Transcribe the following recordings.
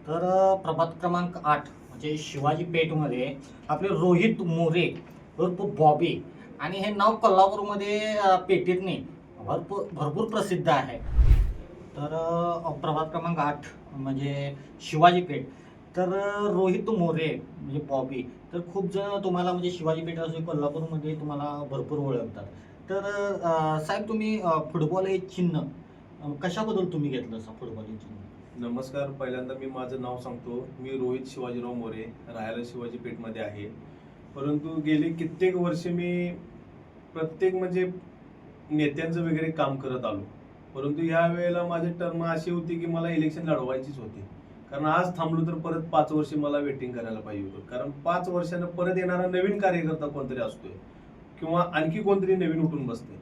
तर प्रभाग क्रमांक 8 म्हणजे शिवाजी पेठमध्ये आपले रोहित मोरे उर्फ बॉबी आणि हे नाव कोल्हापूरमध्ये पेठेतने भरपूर भरपूर प्रसिद्ध आहे. तर प्रभाग क्रमांक 8 म्हणजे शिवाजी पेठ. तर रोहित मोरे म्हणजे बॉबी, तर खूप जण तुम्हाला म्हणजे शिवाजी पेठ असो कोल्हापूरमध्ये तुम्हाला भरपूर ओळखतात. तर साहेब तुम्ही फुटबॉल हे चिन्ह कशाबद्दल तुम्ही घेतलं असं फुटबॉल हे चिन्ह? नमस्कार. पहिल्यांदा मी माझं नाव सांगतो. मी रोहित शिवाजीराव मोरे, राहायला शिवाजी पेठमध्ये आहे. परंतु गेली कित्येक वर्ष मी प्रत्येक म्हणजे नेत्यांचं वगैरे काम करत आलो. परंतु या वेळेला माझी टर्म अशी होती की मला इलेक्शन लढवायचीच होती. कारण आज थांबलो तर परत 5 वर्ष मला वेटिंग करायला पाहिजे होतं. कारण 5 वर्षानं परत येणारा नवीन कार्यकर्ता कोणतरी असतोय किंवा आणखी कोणतरी नवीन उठून बसते.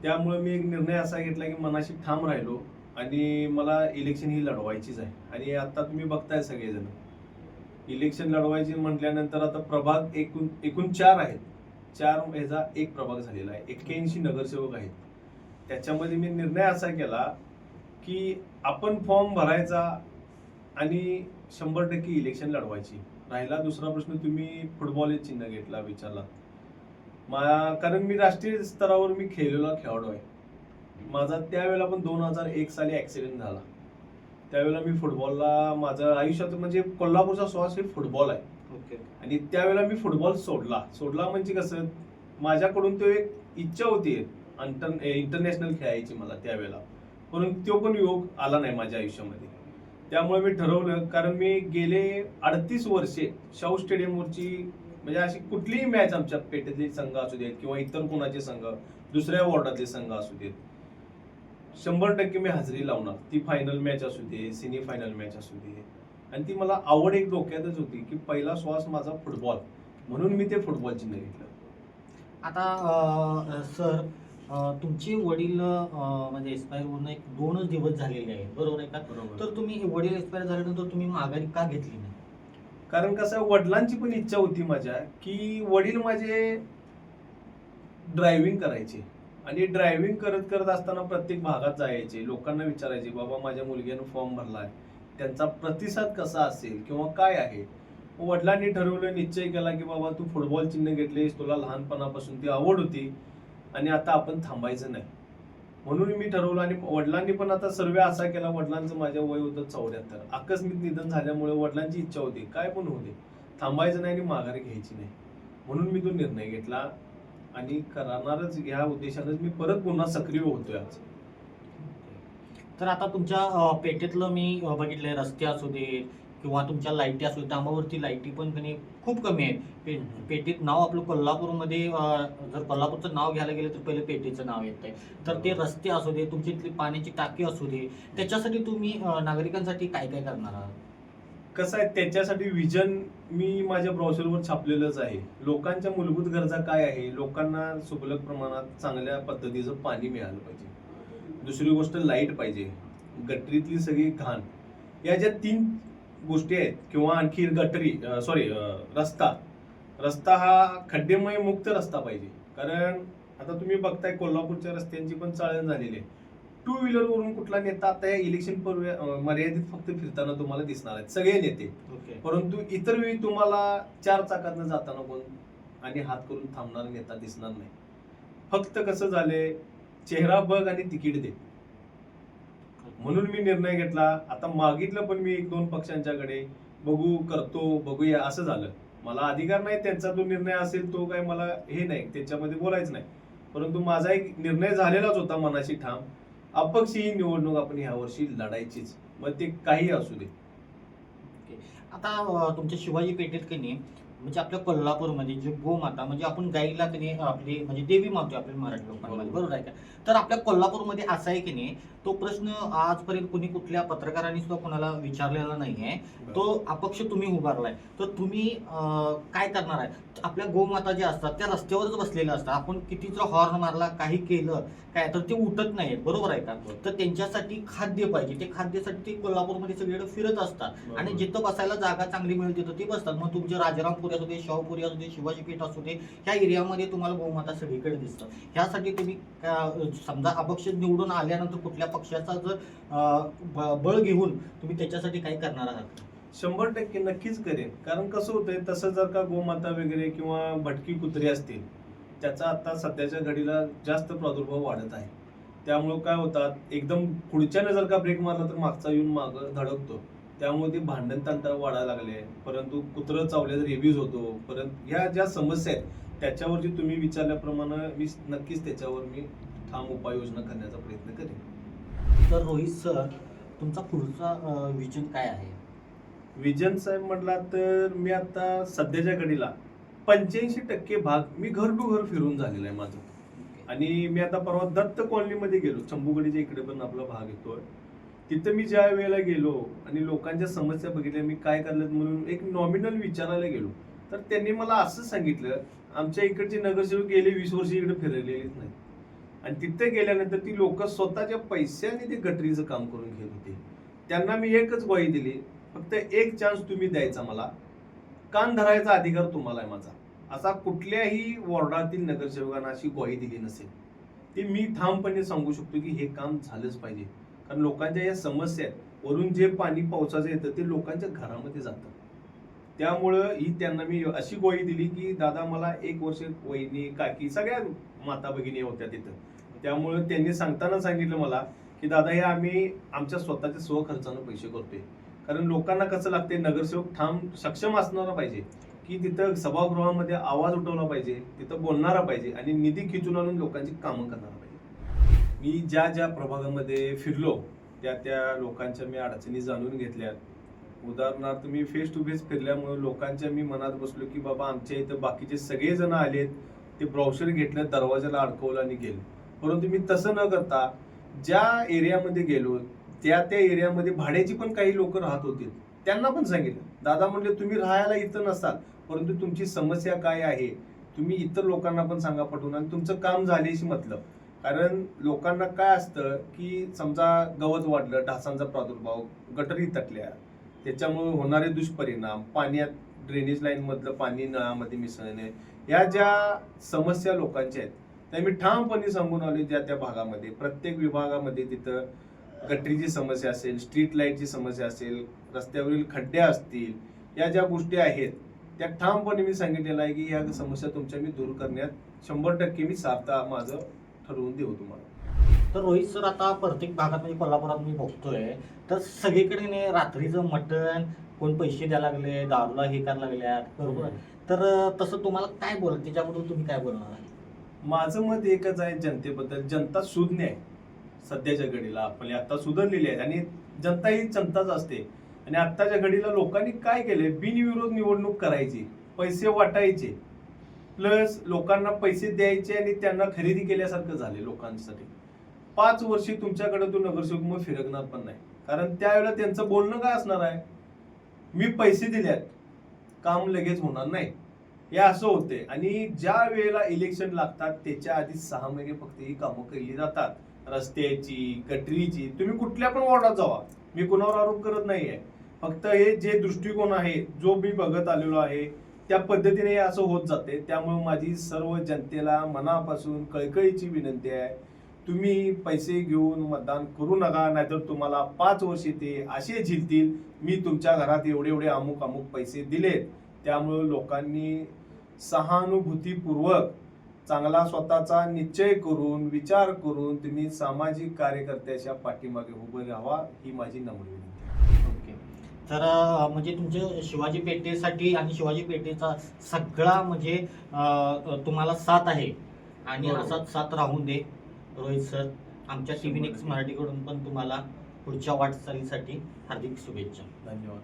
त्यामुळे मी एक निर्णय असा घेतला की मनाशी ठाम राहिलो आणि मला इलेक्शन ही लढवायचीच आहे. आणि आता तुम्ही बघताय सगळेजण इलेक्शन लढवायची म्हटल्यानंतर आता प्रभाग एकूण 4 आहेत. 4 ह्याचा एक प्रभाग झालेला आहे. 81 नगरसेवक आहेत. त्याच्यामध्ये मी निर्णय असा केला की आपण फॉर्म भरायचा आणि 100% इलेक्शन लढवायची. राहिला दुसरा प्रश्न, तुम्ही फुटबॉल हे चिन्ह घेतला विचारला. कारण मी राष्ट्रीय स्तरावर मी खेळलेला खेळाडू आहे. माझा त्यावेळेला पण 2001 साली ऍक्सिडेंट झाला. त्यावेळेला मी फुटबॉलला माझं आयुष्यात म्हणजे कोल्हापूरचा श्वास हे फुटबॉल आहे. ओके. आणि त्यावेळेला मी फुटबॉल सोडला म्हणजे कसं, माझ्याकडून तो एक इच्छा होती इंटरनॅशनल खेळायची मला त्यावेळेला. परंतु तो पण योग आला नाही माझ्या आयुष्यामध्ये. त्यामुळे मी ठरवलं, कारण मी गेले 38 वर्षे शाहू स्टेडियमवरची म्हणजे अशी कुठलीही मॅच आमच्या पेठेतले संघ असू देत किंवा इतर कोणाचे संघ, दुसऱ्या वॉर्डातले संघ असू देत, 100% मी हजेरी लावणार. ती फायनल मॅच असू दे, सेमी फायनल मॅच असू दे. आणि ती मला आवड एक डोक्यातच होती की पहिला श्वास माझा फुटबॉल, म्हणून मी ते फुटबॉल चिन्ह घेतलं. आता सर तुमचे वडील म्हणजे एक्सपायर होऊन एक 2च दिवस झालेले आहेत, बरोबर आहे का? बरोबर. तर तुम्ही वडील एक्सपायर झाल्यानंतर तुम्ही माघारी का घेतली नाही? कारण कसं, वडिलांची पण इच्छा होती माझ्या की वडील माझे ड्रायव्हिंग करायचे आणि ड्रायव्हिंग करत करत असताना प्रत्येक भागात जायचे, लोकांना विचारायचे, बाबा माझ्या मुलग्यानं फॉर्म भरलाय, त्यांचा प्रतिसाद कसा असेल किंवा काय आहे. वडिलांनी ठरवलं, निश्चय केला की बाबा तू फुटबॉल चिन्ह घेतलेस, तुला लहानपणापासून ती आवड होती आणि आता आपण थांबायचं नाही. म्हणून मी ठरवलं. आणि वडिलांनी पण आता सर्वे असा केला, वडिलांचं माझ्या वय होतं 74. आकस्मिक निधन झाल्यामुळे वडिलांची इच्छा होती काय पण होऊ दे, थांबायचं नाही आणि माघारी घ्यायची नाही. म्हणून मी तो निर्णय घेतला आणि करणारच ह्या उद्देशानेच मी परत पुन्हा सक्रिय होतोय आज. तर आता तुमच्या पेठेतलं मी बघितलंय, रस्ते असू दे किंवा तुमच्या लाईटी असू दे, डांबावरती लाईटी पण कधी खूप कमी आहेत. पेठेत नाव आपलं कोल्हापूरमध्ये जर कोल्हापूरचं नाव घ्यायला गेलं तर पहिले पेठेचं नाव येत आहे. तर ते रस्ते असू दे, तुमची इथली पाण्याची टाकी असू दे, त्याच्यासाठी तुम्ही नागरिकांसाठी काय काय करणार आहात? कसं आहे, त्याच्यासाठी विजन मी माझ्या ब्राउझरवर छापलेलंच आहे. लोकांच्या मूलभूत गरजा काय आहे, लोकांना सुबलक प्रमाणात चांगल्या पद्धतीचं पाणी मिळालं पाहिजे. दुसरी गोष्ट लाईट पाहिजे. गटरीतली सगळी घाण, या ज्या 3 गोष्टी आहेत, किंवा आणखी रस्ता हा खड्डेमय मुक्त रस्ता पाहिजे. कारण आता तुम्ही बघताय कोल्हापूरच्या रस्त्यांची पण चाळण झालेली आहे. 2 व्हीलर वरून कुठला नेता आता या इलेक्शन मर्यादित फक्त फिरताना तुम्हाला दिसणार आहेत सगळे नेते. ओके. परंतु इतर वेळी तुम्हाला 4 चाकातनं जाताना कोण आणि हात करून थांबणारा नेता दिसणार नाही. फक्त कसं झालंय, चेहरा बघ आणि तिकीट दे. म्हणून मी निर्णय घेतला. आता मागितलं पण मी 1-2 पक्षांच्याकडे, बघू करतो बघूया असं झालं. मला अधिकार नाही, त्यांचा जो निर्णय असेल तो काय मला हे नाही, त्याच्यामध्ये बोलायचं नाही. परंतु माझा एक निर्णय झालेलाच होता मनाशी ठाम, अपक्ष ही निवडणूक आपण ह्या वर्षी लढायचीच, मग ते काही असू दे. आता तुमच्या शिवाजी पेठेत की नाही, म्हणजे आपल्या कोल्हापूरमध्ये जे गोमाता म्हणजे आपण गाईला की नाही आपली म्हणजे देवी मानतो आपल्या मराठी लोकांमध्ये, बरोबर आहे का? तर आपल्या कोल्हापूरमध्ये असा आहे की नाही, तो प्रश्न आजपर्यंत कुणी कुठल्या पत्रकारांनी सुद्धा कोणाला विचारलेला नाहीये. तो अपक्ष तुम्ही उभारलाय, तर तुम्ही काय करणार आहे? आपल्या गोमाता ज्या असतात त्या रस्त्यावरच बसलेल्या असतात, आपण किती जर हॉर्न मारला काही केलं काय तर ते उठत नाहीत, बरोबर आहे का? तर त्यांच्यासाठी खाद्य पाहिजे, ते खाद्यासाठी ते कोल्हापूरमध्ये सगळीकडे फिरत असतात आणि जिथं बसायला जागा चांगली मिळते तिथं ते बसतात. मग तुमचे राजारामपुरी असू दे, शाहूपुरी असू दे, शिवाजी पेठ असू दे, ह्या एरियामध्ये तुम्हाला बहुमत सगळीकडे दिसतं. ह्यासाठी तुम्ही समजा अपक्ष निवडून आल्यानंतर कुठल्या पक्षाचा जर बळ घेऊन तुम्ही त्याच्यासाठी काही करणार आहात? 100% नक्कीच करेन. कारण कसं होतंय, तसं जर का गोमाता वगैरे किंवा भटकी कुत्री असतील, त्याचा आता सध्याच्या घडीला जास्त प्रादुर्भाव वाढत आहे. त्यामुळं काय होतात, एकदम पुढच्याने जर का ब्रेक मारला तर मागचा येऊन मागं धडकतो. त्यामुळे ते भांडण तंटा वाढायला लागले. परंतु कुत्रं चावले तर रेबीज होतो. परंतु ह्या ज्या समस्या आहेत त्याच्यावरती तुम्ही विचारल्याप्रमाणे मी नक्कीच त्याच्यावर मी ठाम उपाययोजना करण्याचा प्रयत्न करेन. तर रोहित सर, तुमचा पुढचा विजन काय आहे? विजन साहेब म्हटला तर मी आता सध्याच्या घडीला 85% भाग मी घर टू घर फिरून झालेला आहे माझं. आणि मी आता परवा दत्त कॉलनीमध्ये गेलो, चंबुगडीच्या इकडे पण आपला भाग येतोय. तिथं मी ज्या वेळेला गेलो आणि लोकांच्या समस्या बघितल्या, मी काय करलं म्हणून एक नॉमिनल विचारायला गेलो, तर त्यांनी मला असं सांगितलं, आमच्या इकडचे नगरसेवक गेले 20 वर्ष इकडे फिरलेलेच नाही. आणि तिथे गेल्यानंतर ती लोक स्वतःच्या पैशाने ते गटरीचं काम करून घेत होते. त्यांना मी एकच ग्वाही दिली, फक्त एक चान्स तुम्ही द्यायचा, मला कान धरायचा अधिकार तुम्हाला आहे माझा. असा कुठल्याही वॉर्डातील नगरसेवकांना अशी ग्वाही दिली नसेल. ती मी ठामपणे सांगू शकतो की हे काम झालंच पाहिजे. कारण लोकांच्या या समस्या आहेत, वरून जे पाणी पावसाचं येतं ते लोकांच्या घरामध्ये जातं. त्यामुळं ही त्यांना मी अशी ग्वाही दिली की दादा, मला 1 वर्ष वहिनी काकी सगळ्या माता भगिनी होत्या तिथं. त्यामुळं त्यांनी सांगताना सांगितलं मला की दादा, हे आम्ही आमच्या स्वतःच्या स्वखर्चानं पैसे करतोय. कारण लोकांना कसं लागते, नगरसेवक ठाम सक्षम असणारा पाहिजे की तिथं सभागृहामध्ये आवाज उठवला पाहिजे, तिथं बोलणारा पाहिजे आणि निधी खिचून आणून लोकांची कामं करणारा पाहिजे. मी ज्या ज्या प्रभागामध्ये फिरलो त्या लोकांच्या मी अडचणी जाणून घेतल्यात. उदाहरणार्थ मी फेस टू फेस फिरल्यामुळे लोकांच्या मी मनात बसलो की बाबा, आमच्या इथं बाकीचे सगळेजण आलेत, ते ब्राउशर घेतलं, दरवाजाला अडकवलं आणि गेले. परंतु मी तसं न करता ज्या एरियामध्ये गेलो त्या एरियामध्ये भाड्याची पण काही लोक राहत होती, त्यांना पण सांगितलं, दादा म्हणले, तुम्ही राहायला इथं नसाल, परंतु तुमची समस्या काय आहे तुम्ही इतर लोकांना पण सांगा पटवून, आणि तुमचं काम झाल्याशी मतलब. कारण लोकांना काय असतं की समजा गवत वाढलं, डासांचा प्रादुर्भाव, गटरी तटल्या, त्याच्यामुळे होणारे दुष्परिणाम, पाण्यात ड्रेनेज लाईन मधलं पाणी नळामध्ये मिसळणे, या ज्या समस्या लोकांच्या आहेत त्या मी ठामपणे सांगून आलो. ज्या त्या भागामध्ये प्रत्येक विभागामध्ये तिथं गटरीची समस्या असेल, स्ट्रीट लाईटची समस्या असेल, रस्त्यावरील खड्डे असतील, या ज्या गोष्टी आहेत त्या ठामपणे मी सांगितलेलं आहे की या समस्या तुमच्या मी दूर करण्यात 100% मी सार्थ माझं ठरवून देऊ तुम्हाला. तर रोहित सर, आता प्रत्येक भागात म्हणजे कोल्हापुरात मी बघतोय तर सगळीकडे रात्रीचं मटण, कोण पैसे द्यायला लागले, दारूला हे करायला लागल्यात, बरोबर. तर तसं तुम्हाला काय बोल, त्याच्याबद्दल तुम्ही काय बोलणार? माझं मत एकच आहे जनतेबद्दल, जनता सुज्ञ आहे सध्याच्या घडीला. आपली आता सुधारलेली आहे आणि जनता ही जनताच असते. आणि आत्ताच्या घडीला लोकांनी काय केले, बिनविरोध निवडणूक करायची, पैसे वाटायचे, प्लस लोकांना पैसे द्यायचे आणि त्यांना खरेदी केल्यासारखं झाले लोकांसाठी. 5 वर्षी तुमच्याकडे तो नगरसेवक मग फिरकणार पण नाही. कारण त्यावेळेला त्यांचं बोलणं काय असणार आहे, मी पैसे दिल्यात, काम लगेच होणार नाही, हे असं होते. आणि ज्या वेळेला इलेक्शन लागतात त्याच्या आधी 6 महिने फक्त ही कामं केली जातात, रस्त्याची, गटरीची. तुम्ही कुठल्या पण वॉर्डात जावा, मी कोणावर आरोप करत नाहीये, फक्त हे जे दृष्टिकोन आहे जो मी बघत आलेलो आहे त्या पद्धतीने हे असं होत जाते. त्यामुळे माझी सर्व जनतेला मनापासून कळकळीची विनंती आहे, तुम्ही पैसे घेऊन मतदान करू नका, नाहीतर तुम्हाला 5 वर्षे ते असे झिलतील, मी तुमच्या घरात एवढे एवढे अमुक पैसे दिलेत. त्यामुळे लोकांनी सहानुभूतीपूर्वक चांगला स्वतःचा निश्चय करून, विचार करून तुम्ही सामाजिक कार्यकर्त्याच्या पाठीमागे उभे राहावा, ही माझी नम्र विनंती. ओके. तर म्हणजे तुमच्या शिवाजी पेठेसाठी आणि शिवाजी पेठेचा सगळा म्हणजे तुम्हाला साथ आहे आणि असाच साथ राहून दे रोहित सर. आमच्या TV नेक्स्ट मराठीकडून पण तुम्हाला पुढच्या वाटचालीसाठी हार्दिक शुभेच्छा. धन्यवाद.